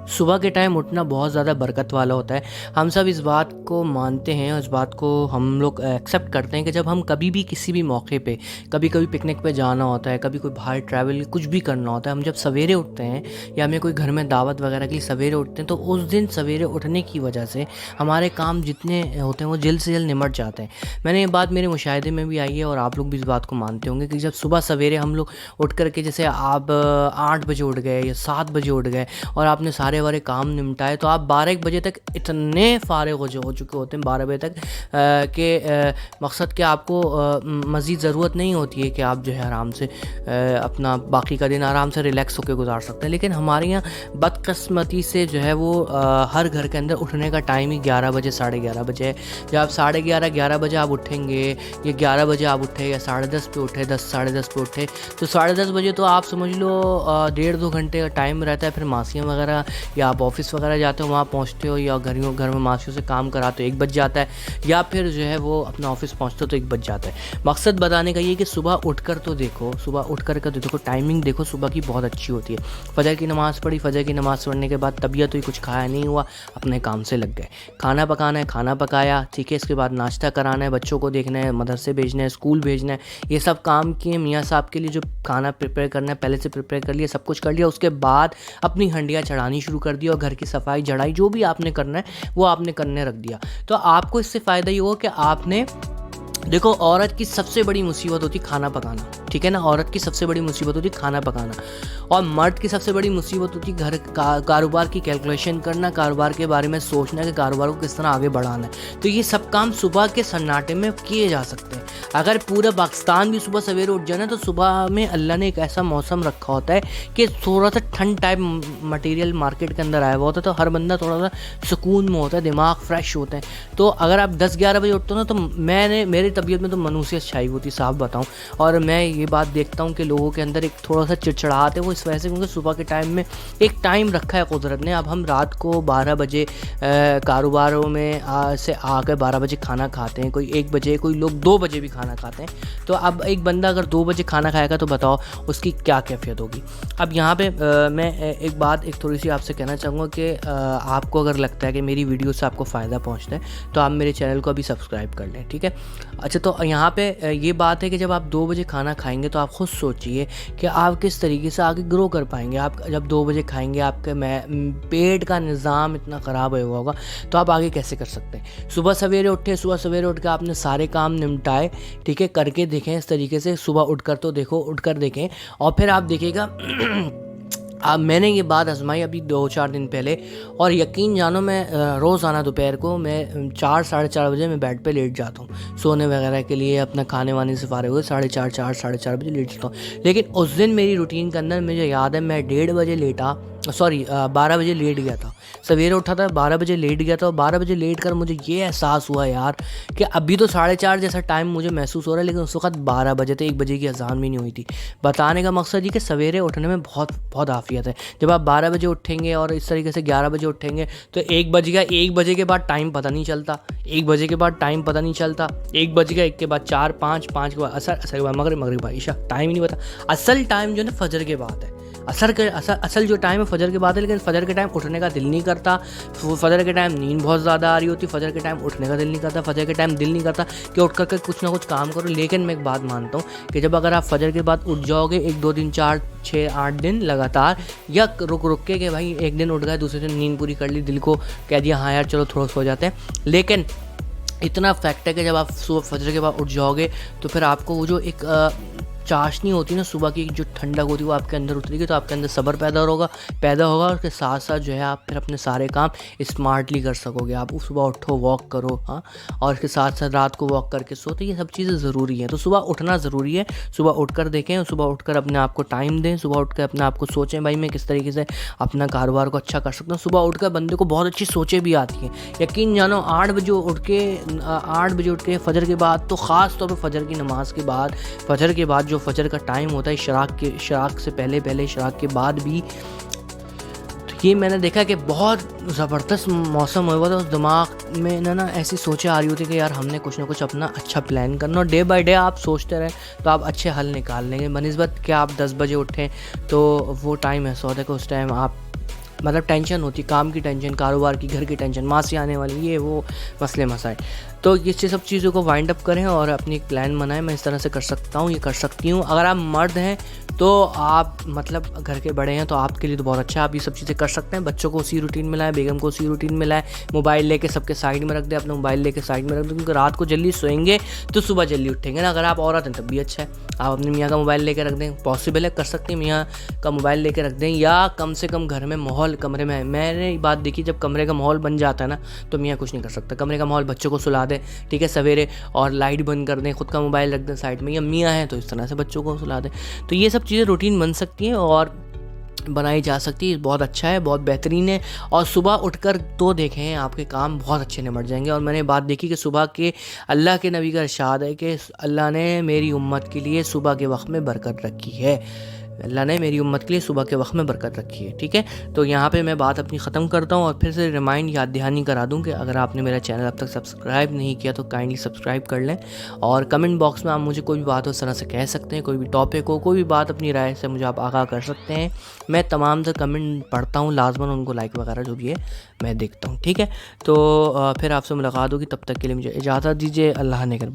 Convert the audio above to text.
صبح کے ٹائم اٹھنا بہت زیادہ برکت والا ہوتا ہے. ہم سب اس بات کو مانتے ہیں اور اس بات کو ہم لوگ ایکسیپٹ کرتے ہیں کہ جب ہم کبھی بھی کسی بھی موقع پہ کبھی پکنک پہ جانا ہوتا ہے, کبھی کوئی باہر ٹریول کچھ بھی کرنا ہوتا ہے, ہم جب سویرے اٹھتے ہیں یا ہمیں کوئی گھر میں دعوت وغیرہ کے لیے سویرے اٹھتے ہیں تو اس دن سویرے اٹھنے کی وجہ سے ہمارے کام جتنے ہوتے ہیں وہ جلد سے جلد نمٹ جاتے ہیں. میں نے یہ بات میرے مشاہدے میں بھی آئی ہے اور آپ لوگ بھی اس بات کو مانتے ہوں گے کہ جب صبح سویرے ہم لوگ اٹھ کر کے جیسے آپ 8 بجے اٹھ گئے یا 7 بجے اٹھ گئے اور آپ نے سارے والے کام نمٹائے تو آپ 12-1 بجے تک اتنے فارغ ہو چکے ہوتے ہیں 12 بجے تک کہ مقصد کہ آپ کو مزید ضرورت نہیں ہوتی ہے کہ آپ جو ہے آرام سے اپنا باقی کا دن آرام سے ریلیکس ہو کے گزار سکتے ہیں. لیکن ہمارے یہاں بدقسمتی سے جو ہے وہ ہر گھر کے اندر اٹھنے کا ٹائم ہی 11 بجے 11:30 بجے ہے. جب آپ 11:30 بجے آپ اٹھیں گے یا 11 بجے آپ اٹھے یا 10:30 پہ اٹھے 10 پہ اٹھے تو 10:30 بجے تو آپ سمجھ لو 1.5-2 گھنٹے کا ٹائم رہتا ہے. پھر ماسیاں وغیرہ یا آپ آفس وغیرہ جاتے ہو وہاں پہنچتے ہو یا گھر میں ماسیوں سے کام کراتے ہو 1 بج جاتا ہے یا پھر جو ہے وہ اپنا آفس پہنچتے ہو تو 1 بج جاتا ہے. مقصد بتانے کا یہ کہ صبح اٹھ کر تو دیکھو, صبح اٹھ کر دیکھو ٹائمنگ دیکھو صبح کی بہت اچھی ہوتی ہے. فجر کی نماز پڑھی, فجر کی نماز پڑھنے کے بعد طبیعت ہوئی, کچھ کھایا نہیں ہوا, اپنے کام سے لگ گئے. کھانا پکانا ہے, کھانا پکایا, ٹھیک ہے. اس کے بعد ناشتہ کرانا ہے, بچوں کو دیکھنا ہے, مدرسے بھیجنا ہے, اسکول بھیجنا ہے. یہ سب کام کیے میاں صاحب کے لیے جو کھانا پریپیئر کرنا ہے پہلے سے پریپیئر کر لیا, سب کچھ کر لیا. اس کے بعد اپنی ہنڈیاں چڑھانی شروع کر دی اور گھر کی صفائی جھڑائی جو بھی آپ نے کرنا ہے وہ آپ نے کرنے رکھ دیا. تو آپ کو اس سے فائدہ یہ ہوا کہ آپ نے دیکھو عورت کی سب سے بڑی مصیبت ہوتی کھانا پکانا, ٹھیک ہے نا. عورت کی سب سے بڑی مصیبت ہوتی کھانا پکانا اور مرد کی سب سے بڑی مصیبت ہوتی گھر کاروبار کی کیلکولیشن کرنا, کاروبار کے بارے میں سوچنا کہ کاروبار کو کس طرح آگے بڑھانا ہے. تو یہ سب کام صبح کے سناٹے میں کیے جا سکتے ہیں. اگر پورا پاکستان بھی صبح سویرے اٹھ جائے نا تو صبح میں اللہ نے ایک ایسا موسم رکھا ہوتا ہے کہ تھوڑا سا ٹھنڈ ٹائپ مٹیریل مارکیٹ کے اندر آیا ہوا ہوتا ہے تو ہر بندہ تھوڑا سا سکون میں ہوتا ہے, دماغ فریش ہوتا ہے. تو اگر آپ 10-11 بجے اٹھتے ہو نا تو میری طبیعت میں تو منوسیت چھائی ہوتی صاحب بتاؤں. اور میں یہ بات دیکھتا ہوں کہ لوگوں کے اندر ایک تھوڑا سا چڑچڑاہٹ ہے, وہ اس وجہ سے کیونکہ صبح کے ٹائم میں ایک ٹائم رکھا ہے قدرت نے. اب ہم رات کو 12 بجے کاروباروں میں سے آ کے 12 بجے کھانا کھاتے ہیں, کوئی 1 بجے, کوئی لوگ 2 بجے بھی کھانا کھاتے ہیں. تو اب ایک بندہ اگر 2 بجے کھانا کھائے گا تو بتاؤ اس کی کیا کیفیت ہوگی. اب یہاں پہ میں ایک بات تھوڑی سی آپ سے کہنا چاہوں گا کہ آپ کو اگر لگتا ہے کہ میری ویڈیو سے آپ کو فائدہ پہنچتا ہے تو آپ میرے چینل کو ابھی سبسکرائب کر لیں, ٹھیک ہے. اچھا, تو یہاں پہ یہ بات ہے کہ جب آپ 2 بجے کھانا کھائیں گے تو آپ خود سوچئے کہ آپ کس طریقے سے آگے گرو کر پائیں گے. آپ جب 2 بجے کھائیں گے آپ کے پیٹ کا نظام اتنا خراب ہوا ہوگا تو آپ آگے کیسے کر سکتے ہیں. صبح سویرے اٹھ کے آپ نے سارے کام نمٹائے, ٹھیک ہے, کر کے دیکھیں اس طریقے سے. صبح اٹھ کر دیکھیں اور پھر آپ دیکھیں گا میں نے یہ بات آزمائی ابھی 2-4 دن پہلے اور یقین جانو میں روزانہ دوپہر کو میں 4-4:30 بجے میں بیڈ پہ لیٹ جاتا ہوں سونے وغیرہ کے لیے. اپنا کھانے وانے سے فارغ ہوئے 4:30 بجے لیٹ جاتا ہوں. لیکن اس دن میری روٹین کے اندر مجھے یاد ہے میں 12 بجے لیٹ گیا تھا. سویرے اٹھا تھا 12 بجے لیٹ گیا تھا اور 12 بجے لیٹ کر مجھے یہ احساس ہوا یار کہ ابھی تو 4:30 جیسا ٹائم مجھے محسوس ہو رہا ہے لیکن اس وقت 12 بجے تھے, 1 بجے کی اذان بھی نہیں ہوئی تھی. بتانے کا مقصد یہ کہ سویرے اٹھنے میں بہت عافیت ہے. جب آپ 12 بجے اٹھیں گے اور اس طریقے سے 11 بجے اٹھیں گے تو 1 بج گیا, 1 بجے کے بعد ٹائم پتہ نہیں چلتا, 1 بجے کے بعد ٹائم پتہ نہیں چلتا, 1 بج گیا, 1 کے بعد 4, 5 کے بعد عصر کے بعد مغرب عشاء, ٹائم ہی نہیں پتا. اصل ٹائم جو ہے نا فجر کے بعد ہے. اصل جو ٹائم ہے فجر کے بعد ہے. لیکن فجر کے ٹائم اٹھنے کا دل نہیں کرتا, فجر کے ٹائم نیند بہت زیادہ آ رہی ہوتی, فجر کے ٹائم اٹھنے کا دل نہیں کرتا, فجر کے ٹائم دل نہیں کرتا کہ اٹھ کر کے کچھ نہ کچھ کام کرو. لیکن میں ایک بات مانتا ہوں کہ جب اگر آپ فجر کے بعد اٹھ جاؤ گے 1 2 3 4 6 8 دن لگاتار یا رک کے کہ بھائی ایک دن اٹھ گئے دوسرے دن نیند پوری کر لی, دل کو کہہ دیا ہاں یار چلو تھوڑا سو جاتے ہیں. لیکن اتنا فیکٹ ہے کہ جب آپ صبح فجر کے بعد اٹھ جاؤ گے تو پھر آپ کو وہ جو ایک چاشنی ہوتی ہے نا صبح کی جو ٹھنڈک ہوتی ہے وہ آپ کے اندر اترے گی تو آپ کے اندر صبر پیدا ہوگا اور اس کے ساتھ ساتھ جو ہے آپ پھر اپنے سارے کام اسمارٹلی کر سکو گے. آپ صبح اٹھو واک کرو, ہاں, اور اس کے ساتھ ساتھ رات کو واک کر کے سو. تو یہ سب چیزیں ضروری ہیں. تو صبح اٹھنا ضروری ہے. صبح اٹھ کر دیکھیں, صبح اٹھ کر اپنے آپ کو ٹائم دیں, صبح اٹھ کر اپنے آپ کو سوچیں بھائی میں کس طریقے سے اپنا کاروبار کو اچھا کر سکتا ہوں. صبح اٹھ کر بندے کو بہت اچھی سوچیں بھی آتی ہیں. یقین جانو 8 بجے اٹھ کے فجر کے بعد تو خاص طور پہ فجر کی نماز کے بعد, فجر کے بعد جو فجر کا ٹائم ہوتا ہے اشراق سے پہلے اشراق کے بعد بھی, تو یہ میں نے دیکھا کہ بہت زبردست موسم ہوا تھا. اس دماغ میں نا ایسی سوچیں آ رہی ہوتی کہ یار ہم نے کچھ نہ کچھ اپنا اچھا پلان کرنا, اور ڈے بائی ڈے آپ سوچتے رہیں تو آپ اچھے حل نکال لیں گے. بنسبت کہ آپ 10 بجے اٹھیں تو وہ ٹائم ایسا ہوتا ہے کہ اس ٹائم آپ مطلب ٹینشن ہوتی، کام کی ٹینشن، کاروبار کی، گھر کی ٹینشن، ماں سے آنے والی یہ وہ مسئلے مسائل. تو یہ سب چیزوں کو وائنڈ اپ کریں اور اپنی ایک پلان بنائیں. میں اس طرح سے کر سکتا ہوں، یہ کر سکتی ہوں. اگر آپ مرد ہیں تو آپ مطلب گھر کے بڑے ہیں تو آپ کے لیے تو بہت اچھا ہے، آپ یہ سب چیزیں کر سکتے ہیں. بچوں کو اسی روٹین میں لائیں، بیگم کو اسی روٹین میں لائیں. موبائل لے کے سب کے سائڈ میں رکھ دیں، اپنا موبائل لے کے سائڈ میں رکھ دیں، کیونکہ رات کو جلدی سوئیں گے تو صبح جلدی اٹھیں گے نا. اگر آپ عورت ہیں تب بھی اچھا ہے، آپ اپنے میاں کا موبائل لے کے رکھ دیں. پاسبل ہے، کر سکتے ہیں، میاں کا موبائل لے کے رکھ دیں. یا کم سے کم گھر میں ماحول، کمرے میں نے بات دیکھی، جب کمرے کا ماحول بن جاتا ہے نا تو میاں کچھ نہیں کر سکتا. کمرے کا ماحول، بچوں کو سلا دیں ٹھیک ہے سویرے، اور لائٹ بند کر دیں، خود کا موبائل رکھ دیں سائڈ میں. یا میاں ہیں تو اس طرح سے بچوں کو سلا دیں. تو یہ سب چیزیں روٹین بن سکتی ہیں اور بنائی جا سکتی ہے. بہت اچھا ہے، بہت بہترین ہے. اور صبح اٹھ کر تو دیکھیں آپ کے کام بہت اچھے نمٹ جائیں گے. اور میں نے بات دیکھی کہ صبح کے اللہ کے نبی کا ارشاد ہے کہ اللہ نے میری امت کے لیے صبح کے وقت میں برکت رکھی ہے. اللہ نے میری امت کے لیے صبح کے وقت میں برکت رکھی ہے. ٹھیک ہے، تو یہاں پہ میں بات اپنی ختم کرتا ہوں اور پھر سے ریمائنڈ، یاد دہانی کرا دوں کہ اگر آپ نے میرا چینل اب تک سبسکرائب نہیں کیا تو کائنڈلی سبسکرائب کر لیں. اور کمنٹ باکس میں آپ مجھے کوئی بھی بات اس طرح سے کہہ سکتے ہیں، کوئی بھی ٹاپک ہو، کوئی بھی بات اپنی رائے سے مجھے آپ آگاہ کر سکتے ہیں. میں تمام تر کمنٹ پڑھتا ہوں لازماً، ان کو لائک وغیرہ جو بھی ہے میں دیکھتا ہوں. ٹھیک ہے، تو پھر آپ سے ملاقات ہوگی، تب تک کے لیے مجھے اجازت دیجیے. اللہ نگہبان.